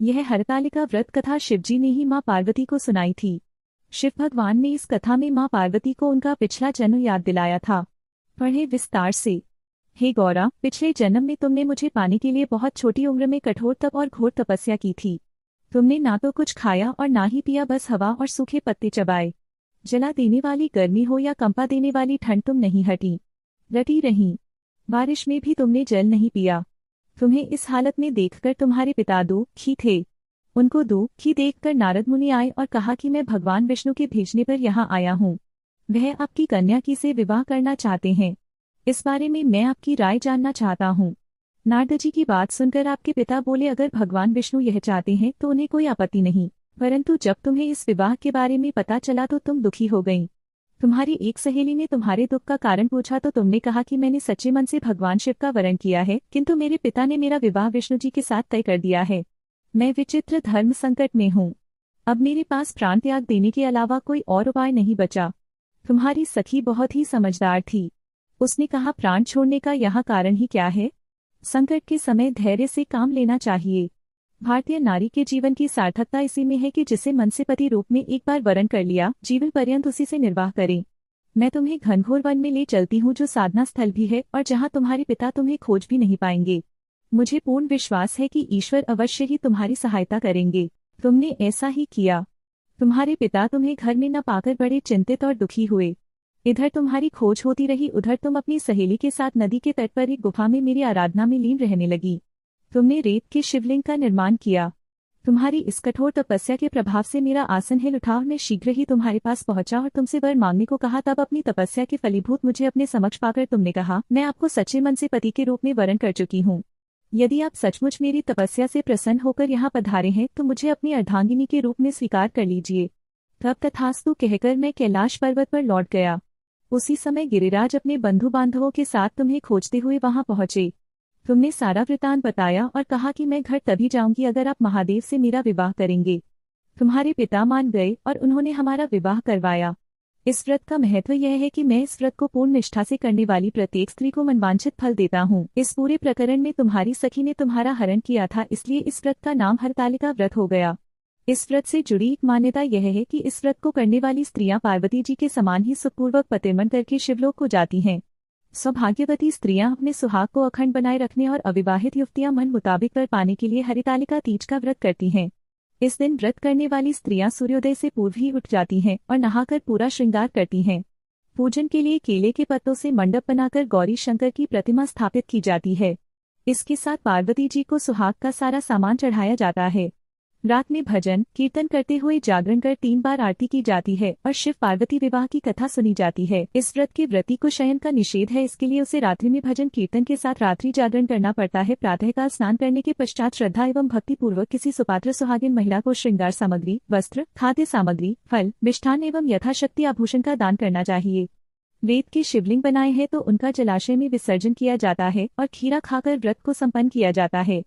यह हरतालिका व्रत कथा शिवजी ने ही मां पार्वती को सुनाई थी। शिव भगवान ने इस कथा में मां पार्वती को उनका पिछला जन्म याद दिलाया था। पढ़े विस्तार से। हे गौरा, पिछले जन्म में तुमने मुझे पाने के लिए बहुत छोटी उम्र में कठोर तप और घोर तपस्या की थी। तुमने ना तो कुछ खाया और ना ही पिया, बस हवा और सूखे पत्ते चबाए। जला देने वाली गर्मी हो या कंपा देने वाली ठंड तुम नहीं रटी रही। बारिश में भी तुमने जल नहीं पिया। तुम्हें इस हालत में देखकर तुम्हारे पिता दुखी थे। उनको दुखी देखकर नारद मुनि आए और कहा कि मैं भगवान विष्णु के भेजने पर यहाँ आया हूँ। वह आपकी कन्या की से विवाह करना चाहते हैं। इस बारे में मैं आपकी राय जानना चाहता हूँ। नारद जी की बात सुनकर आपके पिता बोले, अगर भगवान विष्णु यह चाहते हैं तो उन्हें कोई आपत्ति नहीं, परंतु जब तुम्हें इस विवाह के बारे में पता चला तो तुम दुखी हो गईं। तुम्हारी एक सहेली ने तुम्हारे दुख का कारण पूछा तो तुमने कहा कि मैंने सच्चे मन से भगवान शिव का वरण किया है, किंतु मेरे पिता ने मेरा विवाह विष्णु जी के साथ तय कर दिया है। मैं विचित्र धर्म संकट में हूँ। अब मेरे पास प्राण त्याग देने के अलावा कोई और उपाय नहीं बचा। तुम्हारी सखी बहुत ही समझदार थी। उसने कहा, प्राण छोड़ने का यह कारण ही क्या है? संकट के समय धैर्य से काम लेना चाहिए। भारतीय नारी के जीवन की सार्थकता इसी में है कि जिसे मन से पति रूप में एक बार वरण कर लिया, जीवन पर्यंत उसी से निर्वाह करें। मैं तुम्हें घनघोर वन में ले चलती हूँ, जो साधना स्थल भी है और जहाँ तुम्हारे पिता तुम्हें खोज भी नहीं पाएंगे। मुझे पूर्ण विश्वास है कि ईश्वर अवश्य ही तुम्हारी सहायता करेंगे। तुमने ऐसा ही किया। तुम्हारे पिता तुम्हें घर में न पाकर बड़े चिंतित और दुखी हुए। इधर तुम्हारी खोज होती रही, उधर तुम अपनी सहेली के साथ नदी के तट पर एक गुफा में मेरी आराधना में लीन रहने लगी। तुमने रेत के शिवलिंग का निर्माण किया। तुम्हारी इस कठोर तपस्या के प्रभाव से मेरा आसन हिल उठा और मैं शीघ्र ही तुम्हारे पास पहुंचा और तुमसे वर मांगने को कहा। तब अपनी तपस्या के फलीभूत मुझे अपने समक्ष पाकर तुमने कहा, मैं आपको सच्चे मन से पति के रूप में वरण कर चुकी हूँ। यदि आप सचमुच मेरी तपस्या से प्रसन्न होकर यहाँ पधारे हैं तो मुझे अपनी अर्धांगिनी के रूप में स्वीकार कर लीजिए। तब तथास्तु कहकर मैं कैलाश पर्वत पर लौट गया। उसी समय गिरिराज अपने बंधु बांधवों के साथ तुम्हें खोजते हुए वहां पहुंचे। तुमने सारा वृतांत बताया और कहा कि मैं घर तभी जाऊंगी अगर आप महादेव से मेरा विवाह करेंगे। तुम्हारे पिता मान गए और उन्होंने हमारा विवाह करवाया। इस व्रत का महत्व यह है कि मैं इस व्रत को पूर्ण निष्ठा से करने वाली प्रत्येक स्त्री को मनवांछित फल देता हूँ। इस पूरे प्रकरण में तुम्हारी सखी ने तुम्हारा हरण किया था, इसलिए इस व्रत का नाम हरतालिका व्रत हो गया। इस व्रत से जुड़ी एक मान्यता यह है कि इस व्रत को करने वाली स्त्रियां पार्वती जी के समान ही सुखपूर्वक पतिर्मन करके शिवलोक को जाती हैं। सौभाग्यवती स्त्रियां अपने सुहाग को अखंड बनाए रखने और अविवाहित युवतियां मन मुताबिक वर पाने के लिए हरितालिका तीज का व्रत करती हैं। इस दिन व्रत करने वाली स्त्रियां सूर्योदय से पूर्व ही उठ जाती हैं और नहाकर पूरा श्रृंगार करती हैं। पूजन के लिए केले के पत्तों से मंडप बनाकर गौरी शंकर की प्रतिमा स्थापित की जाती है। इसके साथ पार्वती जी को सुहाग का सारा सामान चढ़ाया जाता है। रात में भजन कीर्तन करते हुए जागरण कर 3 बार आरती की जाती है और शिव पार्वती विवाह की कथा सुनी जाती है। इस व्रत के व्रती को शयन का निषेध है, इसके लिए उसे रात्रि में भजन कीर्तन के साथ रात्रि जागरण करना पड़ता है। प्रातःकाल स्नान करने के पश्चात श्रद्धा एवं भक्ति पूर्वक किसी सुपात्र सुहागिन महिला को श्रृंगार सामग्री, वस्त्र, खाद्य सामग्री, फल, मिष्ठान एवं यथाशक्ति आभूषण का दान करना चाहिए। वेद के शिवलिंग बनाए हैं तो उनका जलाशय में विसर्जन किया जाता है और खीरा खाकर व्रत को संपन्न किया जाता है।